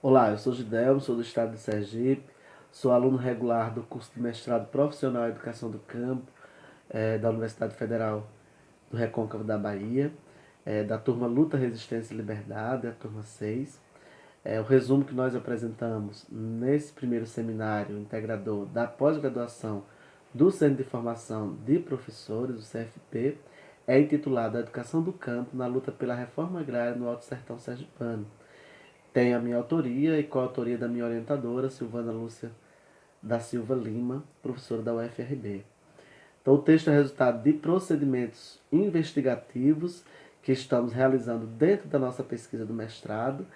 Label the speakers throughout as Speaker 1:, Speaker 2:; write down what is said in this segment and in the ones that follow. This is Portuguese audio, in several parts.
Speaker 1: Olá, eu sou Gidelmo, sou do estado de Sergipe, sou aluno regular do curso de mestrado profissional em Educação do Campo, da Universidade Federal do Recôncavo da Bahia, da turma Luta, Resistência e Liberdade, a turma 6. O resumo que nós apresentamos nesse primeiro seminário integrador da pós-graduação do Centro de Formação de Professores, o CFP, é intitulado A Educação do Campo na Luta pela Reforma Agrária no Alto Sertão Sergipano. Tem a minha autoria e coautoria da minha orientadora, Silvana Lúcia da Silva Lima, professora da UFRB. Então, o texto é resultado de procedimentos investigativos que estamos realizando dentro da nossa pesquisa do mestrado,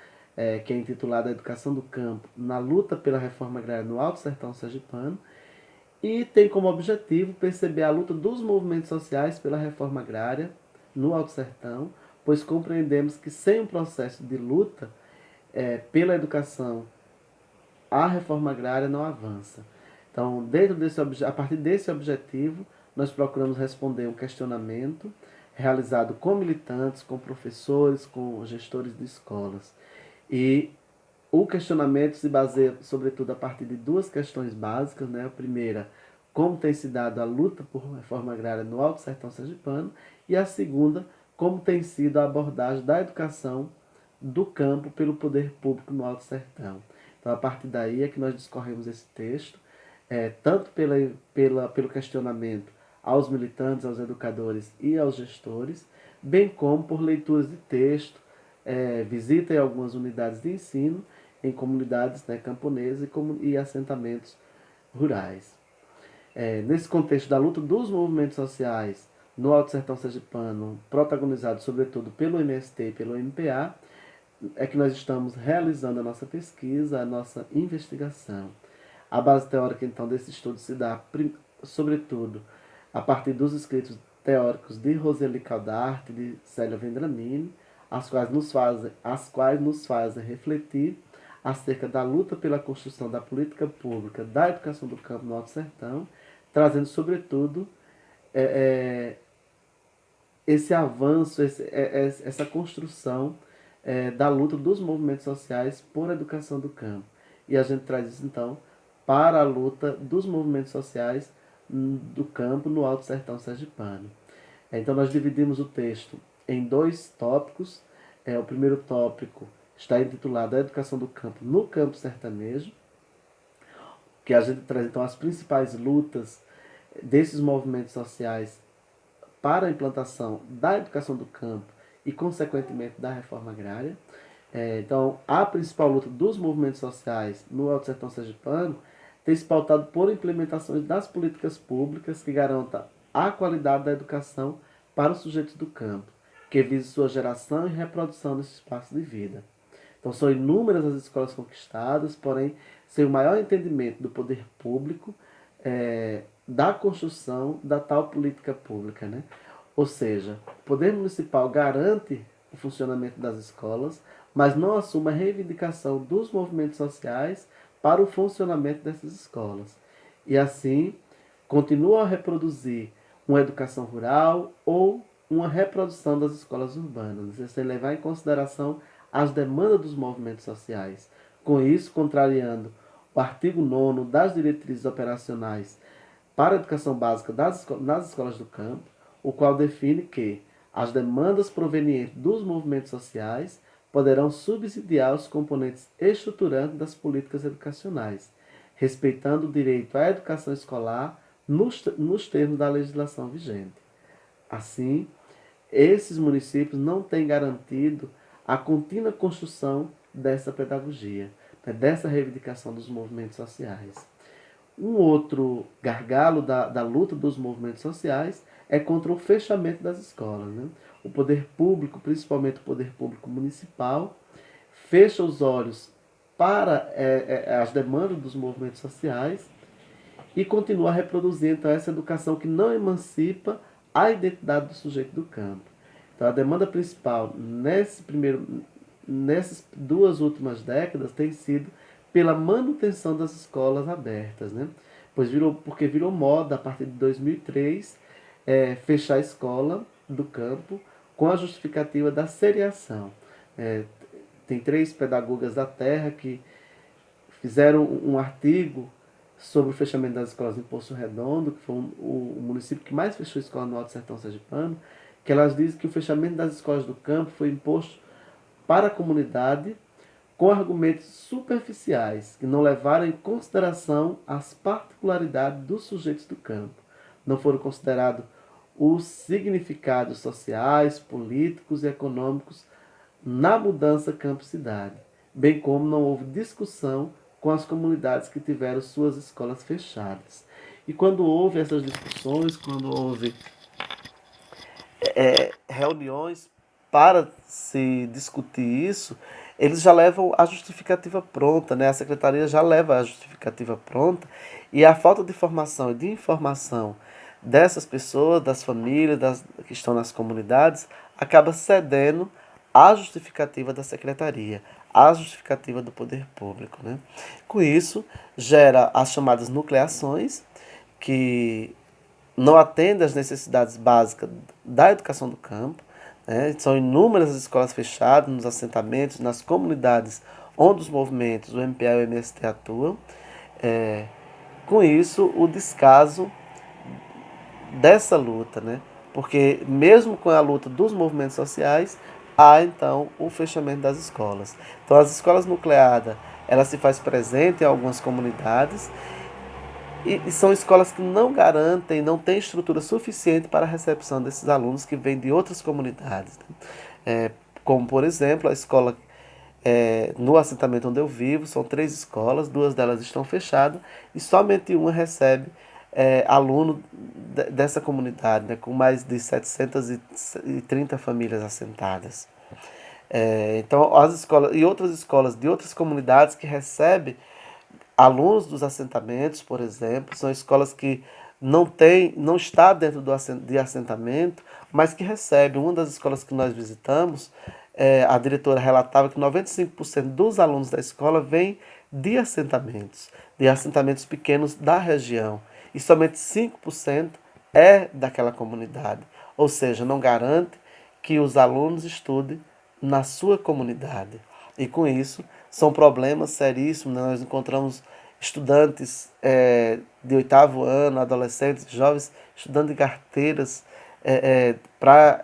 Speaker 1: que é intitulada Educação do Campo na Luta pela Reforma Agrária no Alto Sertão Sergipano, e tem como objetivo perceber a luta dos movimentos sociais pela reforma agrária no Alto Sertão, pois compreendemos que sem um processo de luta pela educação, a reforma agrária não avança. Então, a partir desse objetivo, nós procuramos responder um questionamento realizado com militantes, com professores, com gestores de escolas. E o questionamento se baseia, sobretudo, a partir de duas questões básicas, né? A primeira, como tem se dado a luta por reforma agrária no Alto Sertão Sergipano, e a segunda, como tem sido a abordagem da educação do campo pelo poder público no Alto Sertão. Então, a partir daí é que nós discorremos esse texto, tanto pelo questionamento aos militantes, aos educadores e aos gestores, bem como por leituras de texto, visita em algumas unidades de ensino, em comunidades, né, camponesas e assentamentos rurais. Nesse contexto da luta dos movimentos sociais no Alto Sertão Sergipano, protagonizado sobretudo pelo MST e pelo MPA, é que nós estamos realizando a nossa pesquisa, a nossa investigação. A base teórica, então, desse estudo se dá, sobretudo, a partir dos escritos teóricos de Roseli Caldarte e de Célia Vendramini, as quais nos fazem refletir acerca da luta pela construção da política pública da educação do campo no Alto Sertão, trazendo, sobretudo, esse avanço, essa construção da luta dos movimentos sociais por educação do campo. E a gente traz isso, então, para a luta dos movimentos sociais do campo no Alto Sertão Sergipano. Então, nós dividimos o texto em dois tópicos. O primeiro tópico está intitulado A Educação do Campo no Campo Sertanejo, que a gente traz, então, as principais lutas desses movimentos sociais para a implantação da educação do campo e, consequentemente, da reforma agrária. Então, a principal luta dos movimentos sociais no Alto Sertão Sergipano tem se pautado por implementações das políticas públicas que garantam a qualidade da educação para os sujeitos do campo, que vise sua geração e reprodução nesse espaço de vida. Então, são inúmeras as escolas conquistadas, porém, sem o maior entendimento do poder público, da construção da tal política pública, né? Ou seja, o poder municipal garante o funcionamento das escolas, mas não assume a reivindicação dos movimentos sociais para o funcionamento dessas escolas. E assim, continua a reproduzir uma educação rural ou uma reprodução das escolas urbanas, sem levar em consideração as demandas dos movimentos sociais. Com isso, contrariando o artigo 9º das diretrizes operacionais para a educação básica nas escolas do campo, o qual define que as demandas provenientes dos movimentos sociais poderão subsidiar os componentes estruturantes das políticas educacionais, respeitando o direito à educação escolar nos termos da legislação vigente. Assim, esses municípios não têm garantido a contínua construção dessa pedagogia, dessa reivindicação dos movimentos sociais. Um outro gargalo da luta dos movimentos sociais é contra o fechamento das escolas, né? O poder público, principalmente o poder público municipal, fecha os olhos para as demandas dos movimentos sociais e continua a reproduzir, então, essa educação que não emancipa a identidade do sujeito do campo. Então, a demanda principal nessas duas últimas décadas tem sido pela manutenção das escolas abertas, né? Porque virou moda, a partir de 2003, fechar a escola do campo com a justificativa da seriação. tem 3 pedagogas da terra que fizeram um artigo sobre o fechamento das escolas em Poço Redondo, que foi o município que mais fechou escola no Alto Sertão Sergipano, que elas dizem que o fechamento das escolas do campo foi imposto para a comunidade com argumentos superficiais, que não levaram em consideração as particularidades dos sujeitos do campo. Não foram considerados os significados sociais, políticos e econômicos na mudança campo-cidade, bem como não houve discussão com as comunidades que tiveram suas escolas fechadas. E quando houve essas discussões, quando houve reuniões para se discutir isso, eles já levam a justificativa pronta, né? A secretaria já leva a justificativa pronta, e a falta de formação e de informação dessas pessoas, das famílias, que estão nas comunidades, acaba cedendo à justificativa da secretaria, à justificativa do poder público, né? Com isso, gera as chamadas nucleações, que não atendem às necessidades básicas da educação do campo, né? São inúmeras as escolas fechadas nos assentamentos, nas comunidades onde os movimentos, o MPA e o MST atuam. Com isso, o descaso dessa luta, né? Porque mesmo com a luta dos movimentos sociais, há então o fechamento das escolas. Então as escolas nucleadas, ela se faz presente em algumas comunidades e são escolas que não garantem, não têm estrutura suficiente para a recepção desses alunos que vêm de outras comunidades, né? Como por exemplo a escola no assentamento onde eu vivo, são 3 escolas, 2 delas estão fechadas e somente uma recebe aluno dessa comunidade, né, com mais de 730 famílias assentadas. Então, as escolas e outras escolas de outras comunidades que recebem alunos dos assentamentos, por exemplo, são escolas que não está dentro de assentamento, mas que recebem. Uma das escolas que nós visitamos, a diretora relatava que 95% dos alunos da escola vêm de assentamentos pequenos da região, e somente 5% é daquela comunidade. Ou seja, não garante que os alunos estudem na sua comunidade. E com isso, são problemas seríssimos, né? Nós encontramos estudantes de 8º ano, adolescentes, jovens, estudando em carteiras para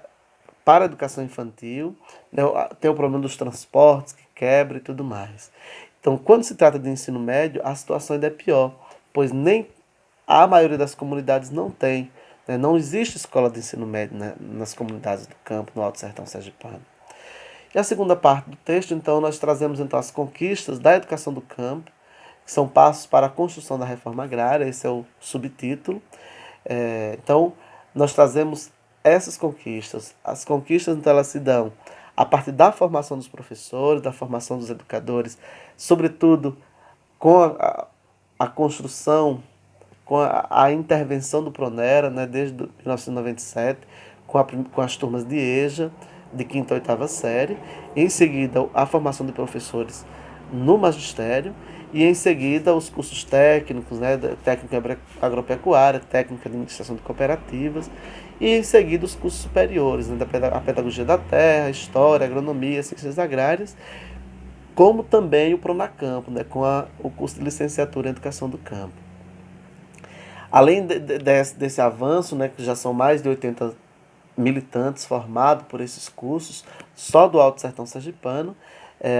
Speaker 1: a educação infantil, né? Tem o problema dos transportes que quebra e tudo mais. Então, quando se trata de ensino médio, a situação ainda é pior, pois nem a maioria das comunidades não tem, né? Não existe escola de ensino médio, né, nas comunidades do campo, no Alto Sertão Sergipano. E a segunda parte do texto, então, nós trazemos então as conquistas da educação do campo, que são passos para a construção da reforma agrária, esse é o subtítulo. Então, nós trazemos essas conquistas. As conquistas, então, elas se dão a partir da formação dos professores, da formação dos educadores, sobretudo com a construção, com a intervenção do Pronera, né, desde 1997, com as turmas de EJA, de 5ª a 8ª série, em seguida a formação de professores no magistério, e em seguida os cursos técnicos, né, técnica agropecuária, técnica de administração de cooperativas, e em seguida os cursos superiores, né, a pedagogia da terra, história, agronomia, ciências agrárias, como também o Pronacampo, né, com o curso de licenciatura em educação do campo. Além desse avanço, né, que já são mais de 80 militantes formados por esses cursos, só do Alto Sertão Sergipano,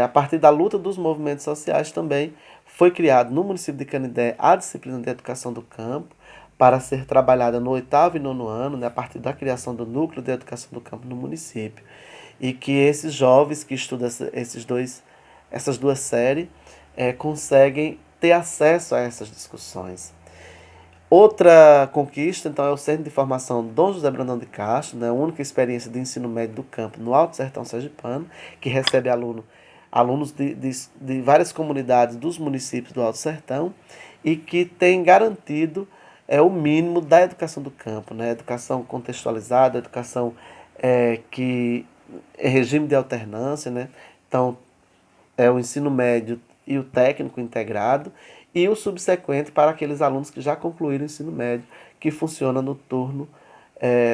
Speaker 1: a partir da luta dos movimentos sociais também foi criado no município de Canindé a disciplina de educação do campo, para ser trabalhada no 8º e 9º ano, né, a partir da criação do núcleo de educação do campo no município. E que esses jovens que estudam essas duas séries conseguem ter acesso a essas discussões. Outra conquista, então, é o Centro de Formação Dom José Brandão de Castro, né, a única experiência de ensino médio do campo no Alto Sertão Sergipano, que recebe alunos de várias comunidades dos municípios do Alto Sertão e que tem garantido o mínimo da educação do campo, né, educação contextualizada, educação que é regime de alternância, né, então é o ensino médio e o técnico integrado, e o subsequente para aqueles alunos que já concluíram o ensino médio, que funciona no turno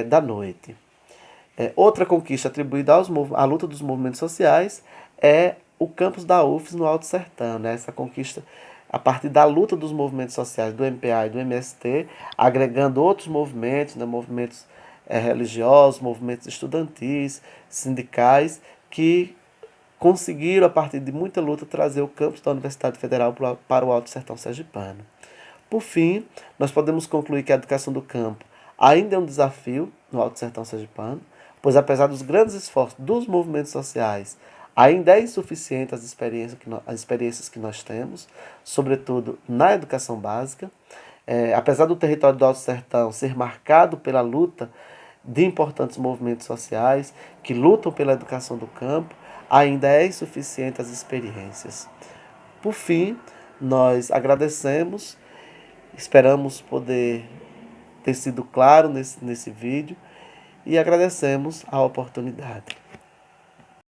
Speaker 1: da noite. Outra conquista atribuída à luta dos movimentos sociais é o campus da UFES no Alto Sertão, né? Essa conquista a partir da luta dos movimentos sociais do MPA e do MST, agregando outros movimentos, né? Movimentos religiosos, movimentos estudantis, sindicais, que conseguiram, a partir de muita luta, trazer o campus da Universidade Federal para o Alto Sertão Sergipano. Por fim, nós podemos concluir que a educação do campo ainda é um desafio no Alto Sertão Sergipano, pois apesar dos grandes esforços dos movimentos sociais, ainda é insuficiente as experiências que nós temos, sobretudo na educação básica. Apesar do território do Alto Sertão ser marcado pela luta de importantes movimentos sociais que lutam pela educação do campo, ainda é insuficiente as experiências. Por fim, nós agradecemos, esperamos poder ter sido claro nesse vídeo e agradecemos a oportunidade.